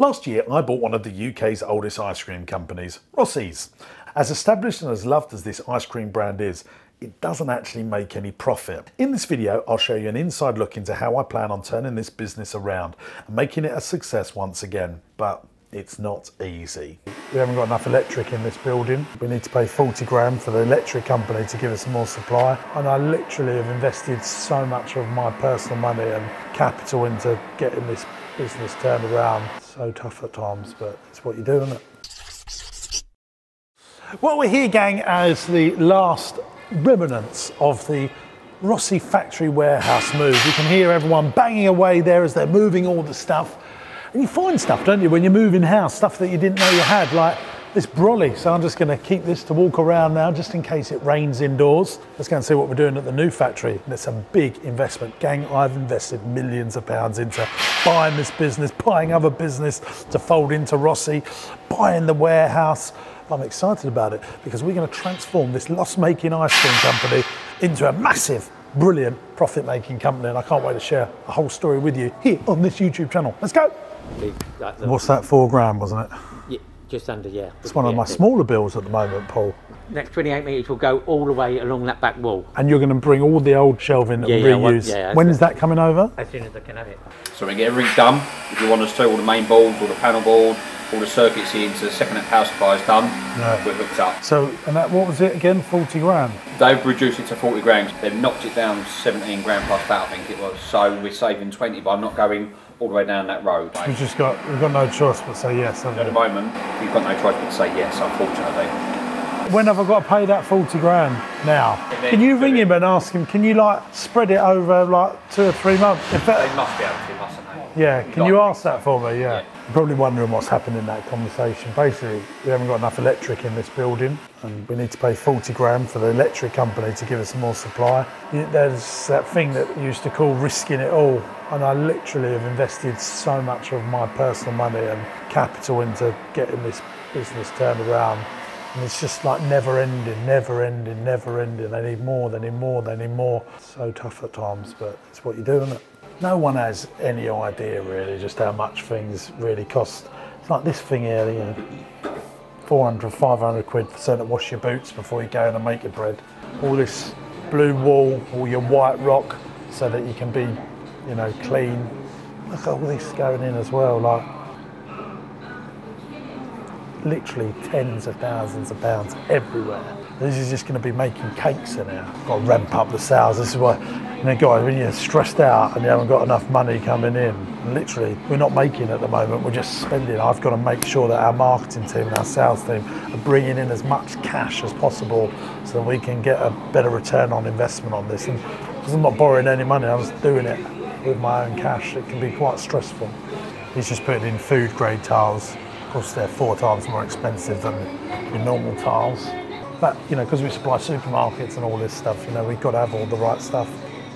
Last year, I bought one of the UK's oldest ice cream companies, Rossi's. As established and as loved as this ice cream brand is, it doesn't actually make any profit. In this video, I'll show you an inside look into how I plan on turning this business around and making it a success once again, but it's not easy. We haven't got enough electric in this building. We need to pay 40 grand for the electric company to give us more supply. And I literally have invested so much of my personal money and capital into getting this business turned around. So tough at times, but it's what you do, isn't it? Well, we're here, gang, as the last remnants of the Rossi factory warehouse move. You can hear everyone banging away there as they're moving all the stuff. And you find stuff, don't you, when you're moving house, stuff that you didn't know you had, like this brolly. So I'm just going to keep this to walk around now, just in case it rains indoors. Let's go and see what we're doing at the new factory. And it's a big investment. Gang, I've invested millions of pounds into buying this business, buying other business to fold into Rossi, buying the warehouse. I'm excited about it because we're going to transform this loss-making ice cream company into a massive, brilliant, profit-making company. And I can't wait to share a whole story with you here on this YouTube channel. Let's go. What's that, 4 grand, wasn't it? Yeah, just under, yeah. It's one of my smaller bills at the moment, Paul. Next 28 metres will go all the way along that back wall. And you're going to bring all the old shelving and reuse. When is that coming over? As soon as I can have it. So we get everything done. If you want us to, all the main boards, all the panel board, all the circuits into the second-hand power supply is done. Yeah. We're hooked up. So, and that, what was it again? 40 grand? They've reduced it to 40 grand. They've knocked it down 17 grand plus that, I think it was. So we're saving 20 by not going all the way down that road. We've got no choice but say yes, haven't we? At the moment, we've got no choice but to say yes, unfortunately. When have I got to pay that 40 grand now? Can you ring him and ask him, can you like spread it over like 2 or 3 months? They must be able to, mustn't they? Yeah, can you ask that for me? Yeah. You're probably wondering what's happened in that conversation. Basically, we haven't got enough electric in this building and we need to pay 40 grand for the electric company to give us more supply. There's that thing that you used to call risking it all. And I literally have invested so much of my personal money and capital into getting this business turned around. And it's just like never ending, never ending, never ending. They need more, they need more, they need more. So tough at times, but it's what you do, isn't it? No one has any idea really just how much things really cost. It's like this thing here, you know, 400, 500 quid for something to wash your boots before you go in and make your bread. All this blue wool, all your white rock, so that you can be, you know, clean. Look at all this going in as well, like literally tens of thousands of pounds everywhere. This is just going to be making cakes in here. Got to ramp up the sales. This is why, you know, guys, when you're stressed out and you haven't got enough money coming in, literally, we're not making at the moment, we're just spending. I've got to make sure that our marketing team and our sales team are bringing in as much cash as possible so that we can get a better return on investment on this. And because I'm not borrowing any money, I'm just doing it with my own cash. It can be quite stressful. He's just putting in food grade tiles. Of course, they're 4 times more expensive than your normal tiles. But, you know, because we supply supermarkets and all this stuff, you know, we've got to have all the right stuff.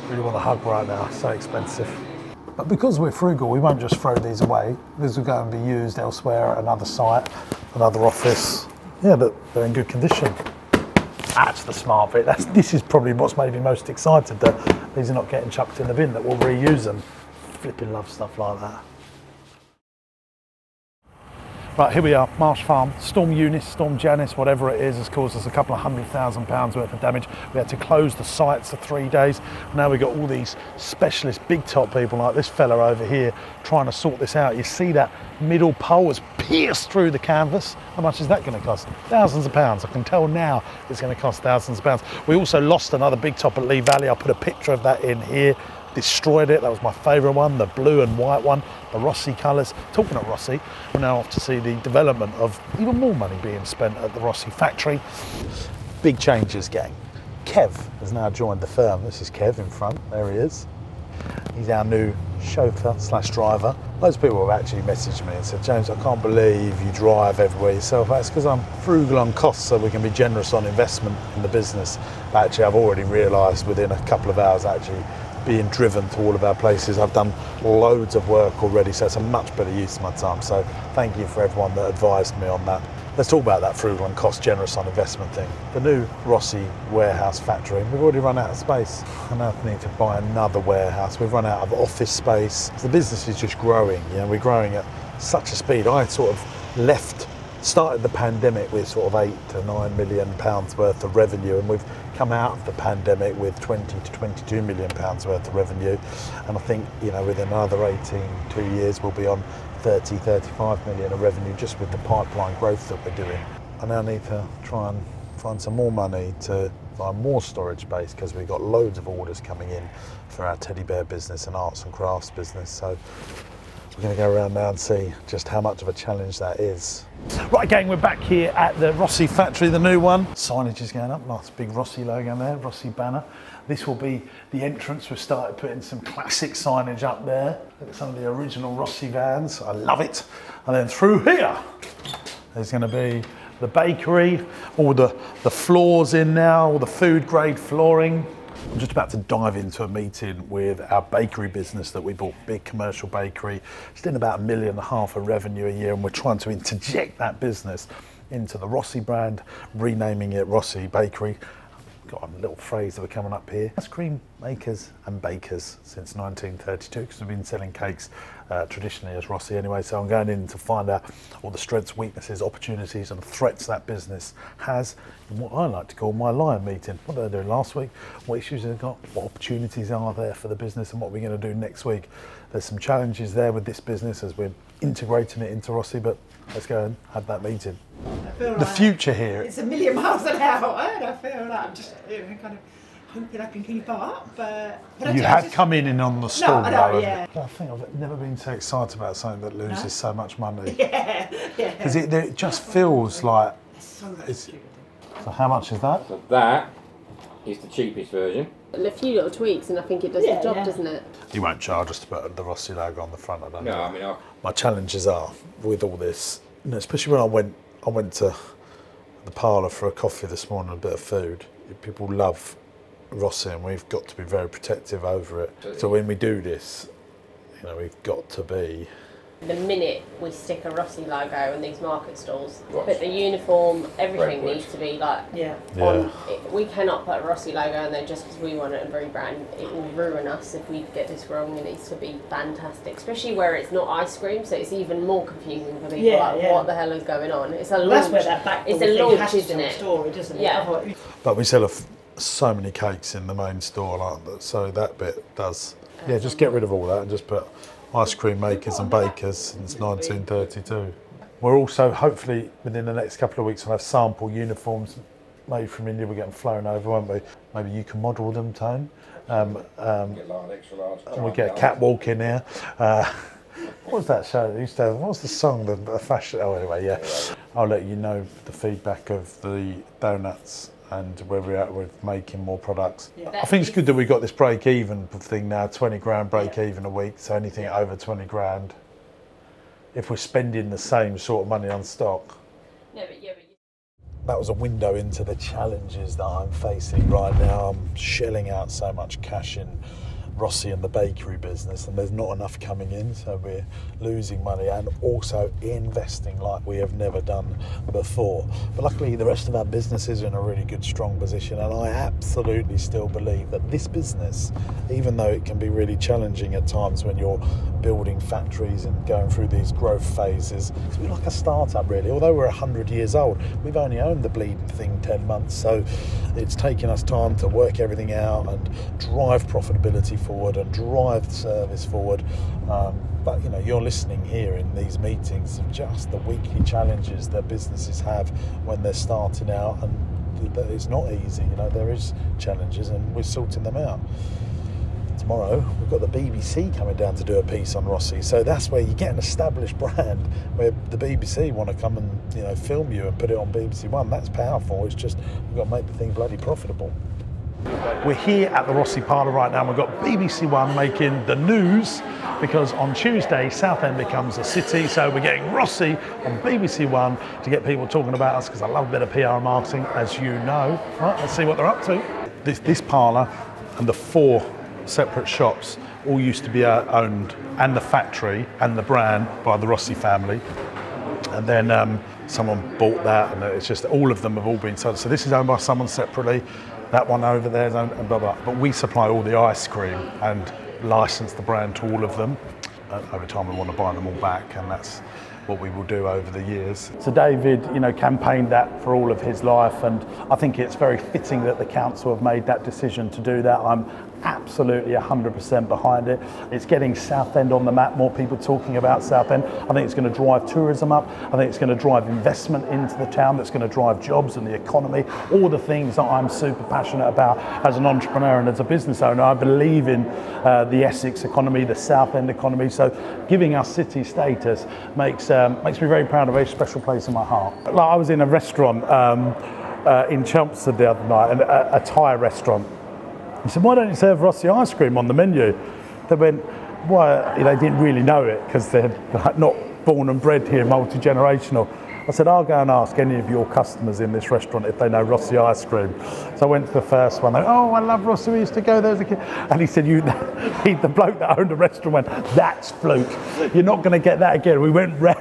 Really want a hug right now, so expensive. But because we're frugal, we won't just throw these away. These will go and be used elsewhere at another site, another office. Yeah, but they're in good condition. That's the smart bit. This is probably what's made me most excited, that these are not getting chucked in the bin, that we'll reuse them. Flipping love stuff like that. Right, here we are, Marsh Farm. Storm Eunice, Storm Janice, whatever it is, has caused us a couple of £100,000 worth of damage. We had to close the sites for 3 days. Now we've got all these specialist big top people like this fella over here trying to sort this out. You see that middle pole has pierced through the canvas. How much is that going to cost? Thousands of pounds. I can tell now it's going to cost thousands of pounds. We also lost another big top at Lee Valley. I'll put a picture of that in here. Destroyed it. That was my favourite one, the blue and white one, the Rossi colours. Talking of Rossi, we're now off to see the development of even more money being spent at the Rossi factory. Big changes, gang. Kev has now joined the firm. This is Kev in front, there he is. He's our new chauffeur slash driver. Loads of people have actually messaged me and said, James, I can't believe you drive everywhere yourself. That's because I'm frugal on costs so we can be generous on investment in the business. But actually, I've already realised within a couple of hours actually being driven to all of our places. I've done loads of work already, so it's a much better use of my time. So thank you for everyone that advised me on that. Let's talk about that frugal and cost generous on investment thing. The new Rossi warehouse factory, we've already run out of space. I now need to buy another warehouse. We've run out of office space. The business is just growing. You know, we're growing at such a speed. I sort of started the pandemic with sort of £8 to £9 million worth of revenue, and we've come out of the pandemic with £20 to £22 million worth of revenue. And I think, you know, within another 2 years, we'll be on 30, 35 million of revenue just with the pipeline growth that we're doing. I now need to try and find some more money to buy more storage space, because we've got loads of orders coming in for our teddy bear business and arts and crafts business. So we're going to go around now and see just how much of a challenge that is. Right, gang, we're back here at the Rossi factory, the new one. Signage is going up, nice big Rossi logo there, Rossi banner. This will be the entrance. We've started putting some classic signage up there. Look at some of the original Rossi vans, I love it. And then through here, there's going to be the bakery, all the floors in now, all the food grade flooring. I'm just about to dive into a meeting with our bakery business that we bought, big commercial bakery. It's doing about £1.5 million of revenue a year, and we're trying to interject that business into the Rossi brand, renaming it Rossi Bakery. Got a little phrase that we're coming up here. Ice cream makers and bakers since 1932, because we've been selling cakes traditionally as Rossi anyway. So I'm going in to find out all the strengths, weaknesses, opportunities and threats that business has in what I like to call my lion meeting. What did I do last week? What issues have they got? What opportunities are there for the business, and what we're going to do next week? There's some challenges there with this business as we're integrating it into Rossi, but let's go and have that meeting. The future here. It's 1,000,000 miles an hour, and I feel like I'm just kind of hoping I can keep up. But you had come in on the stall. No, I know, yeah. I think I've never been so excited about something that loses so much money. Yeah. Because it just feels like. So how much is that? So that is the cheapest version. A few little tweaks and I think it does the job, doesn't it? You won't charge us to put the Rossi logo on the front, I don't know. No, I mean, my challenges are with all this, you know, especially when I went to the parlour for a coffee this morning and a bit of food. People love Rossi and we've got to be very protective over it. So when we do this, you know, we've got to be. The minute we stick a Rossi logo in these market stalls, but the uniform, everything needs to be like we cannot put a Rossi logo in there just because we want it to rebrand. It will ruin us if we get this wrong. It needs to be fantastic, especially where it's not ice cream, so it's even more confusing for people. What the hell is going on? It's a launch. That's where that back it's a launch, isn't it? Storage, isn't it? Yeah. But we sell so many cakes in the main store, so that bit does. Yeah, just get rid of all that and just put ice cream makers and bakers since 1932. We're also, hopefully, within the next couple of weeks, we'll have sample uniforms made from India. We're getting flown over, won't we? Maybe you can model them, Tone. get large, extra large. And we get a catwalk in here. What was that show? What was the song? The fashion. Oh, anyway, yeah. I'll let you know the feedback of the donuts and where we're at with making more products. Yeah. I think it's good that we got this break even thing now, 20 grand break even a week, so anything over 20 grand. If we're spending the same sort of money on stock. That was a window into the challenges that I'm facing right now. I'm shelling out so much cash in Rossi and the bakery business, and there's not enough coming in, so we're losing money and also investing like we have never done before. But luckily the rest of our business is in a really good, strong position, and I absolutely still believe that this business, even though it can be really challenging at times when you're building factories and going through these growth phases, it's been like a startup really. Although we're 100 years old, we've only owned the bleeding thing 10 months, so it's taken us time to work everything out and drive profitability forward and drive the service forward. But you know, you're listening here in these meetings of just the weekly challenges that businesses have when they're starting out, and it's not easy. You know, there is challenges and we're sorting them out. Tomorrow we've got the BBC coming down to do a piece on Rossi, so that's where you get an established brand where the BBC want to come and, you know, film you and put it on BBC One. That's powerful. It's just we've got to make the thing bloody profitable. We're here at the Rossi Parlour right now, and we've got BBC One making the news because on Tuesday Southend becomes a city, so we're getting Rossi on BBC One to get people talking about us, because I love a bit of PR and marketing, as you know. Right, let's see what they're up to. This parlour and the 4 separate shops all used to be owned, and the factory and the brand, by the Rossi family, and then someone bought that, and it's just all of them have all been sold. So this is owned by someone separately, that one over there is owned, and blah blah. But we supply all the ice cream and license the brand to all of them. over time we want to buy them all back, and that's what we will do over the years. So David, campaigned that for all of his life, and I think it's very fitting that the council have made that decision to do that. I'm absolutely 100% behind it. It's getting Southend on the map, more people talking about Southend. I think it's going to drive tourism up. I think it's going to drive investment into the town, that's going to drive jobs and the economy, all the things that I'm super passionate about as an entrepreneur and as a business owner. I believe in the Essex economy, the Southend economy, so giving us city status makes me very proud, a very special place in my heart. Like, I was in a restaurant in Chelmsford the other night, a Thai restaurant. He said, "Why don't you serve Rossi ice cream on the menu?" They went, "Well," they didn't really know it because they're not born and bred here, multi-generational. I said, "I'll go and ask any of your customers in this restaurant if they know Rossi ice cream." So I went to the first one. They went, "Oh, I love Rossi, we used to go there as a kid." And he said, the bloke that owned the restaurant went, "That's fluke. You're not going to get that again." We went round.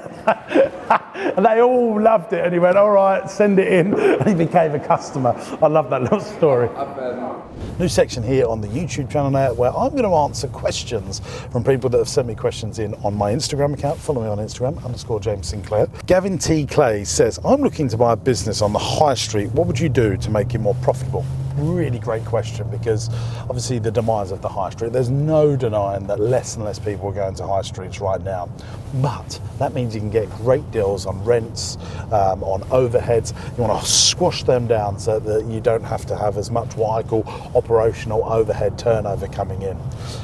And they all loved it. And he went, "All right, send it in." And he became a customer. I love that little story. New section here on the YouTube channel now, where I'm going to answer questions from people that have sent me questions in on my Instagram account. Follow me on Instagram, _James Sinclair. Gavin T. Clay says, "I'm looking to buy a business on the high street. What would you do to make it more profitable?" Really great question, because obviously the demise of the high street, there's no denying that less and less people are going to high streets right now, but that means you can get great deals on rents, on overheads. You want to squash them down so that you don't have to have as much what I call operational overhead turnover coming in.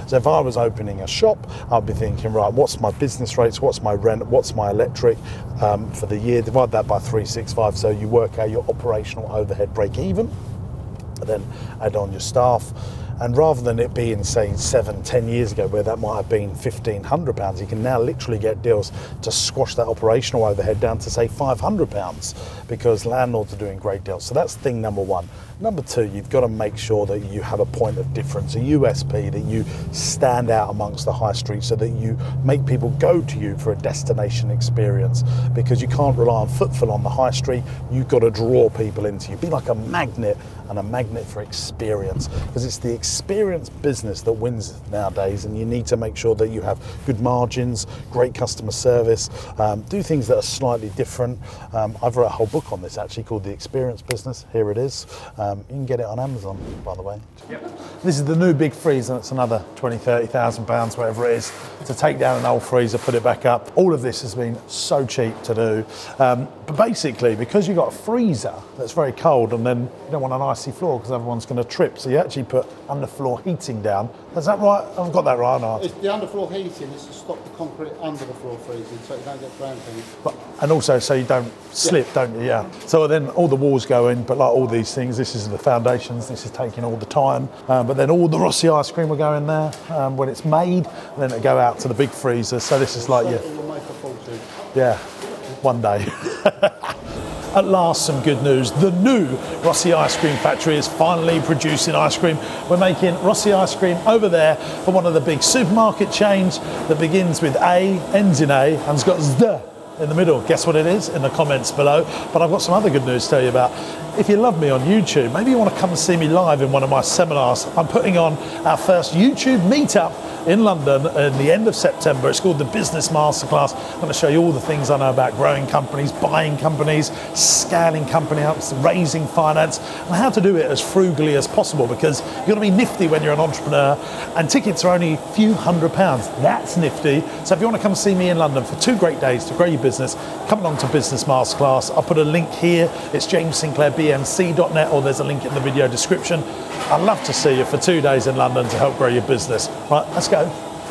So if I was opening a shop, I'd be thinking, right, what's my business rates, what's my rent, what's my electric for the year, divide that by 365 so you work out your operational overhead break even. Then add on your staff, and rather than it being, say, 7-10 years ago where that might have been £1,500, you can now literally get deals to squash that operational overhead down to, say, £500, because landlords are doing great deals. So that's thing number one. Number two, you've got to make sure that you have a point of difference, a USP, that you stand out amongst the high street so that you make people go to you for a destination experience, because you can't rely on footfall on the high street. You've got to draw people into you. Be like a magnet, and a magnet for experience, because it's the experience business that wins nowadays, and you need to make sure that you have good margins, great customer service, do things that are slightly different. I've wrote a whole book on this actually called The Experience Business. Here it is. You can get it on Amazon, by the way. Yep. This is the new big freezer. It's another £20,000-30,000, whatever it is, to take down an old freezer, put it back up. All of this has been so cheap to do. But basically, because you've got a freezer that's very cold, and then you don't want an icy floor because everyone's going to trip, so you actually put underfloor heating down. Is that right? I've got that right, haven't I? It's the underfloor heating is to stop the concrete under the floor freezing, so you don't get ground heat. And also so you don't slip, don't you? Yeah. So then all the walls go in, but like all these things, this is the foundations, this is taking all the time. But then all the Rossi ice cream will go in there when it's made, and then it'll go out to the big freezer. So this is like, yeah, one day. At last, some good news. The new Rossi Ice Cream Factory is finally producing ice cream. We're making Rossi ice cream over there for one of the big supermarket chains that begins with A, ends in A, and has got Z in the middle. Guess what it is? In the comments below. But I've got some other good news to tell you about. If you love me on YouTube, maybe you want to come and see me live in one of my seminars. I'm putting on our first YouTube meetup in London in the end of September. It's called the Business Masterclass. I'm going to show you all the things I know about growing companies, buying companies, scaling company ups, raising finance, and how to do it as frugally as possible, because you've got to be nifty when you're an entrepreneur, and tickets are only a few £100. That's nifty. So if you want to come see me in London for 2 great days to grow your business, come along to Business Masterclass. I'll put a link here. It's jamessinclairbmc.net, or there's a link in the video description. I'd love to see you for 2 days in London to help grow your business. Right, let's go.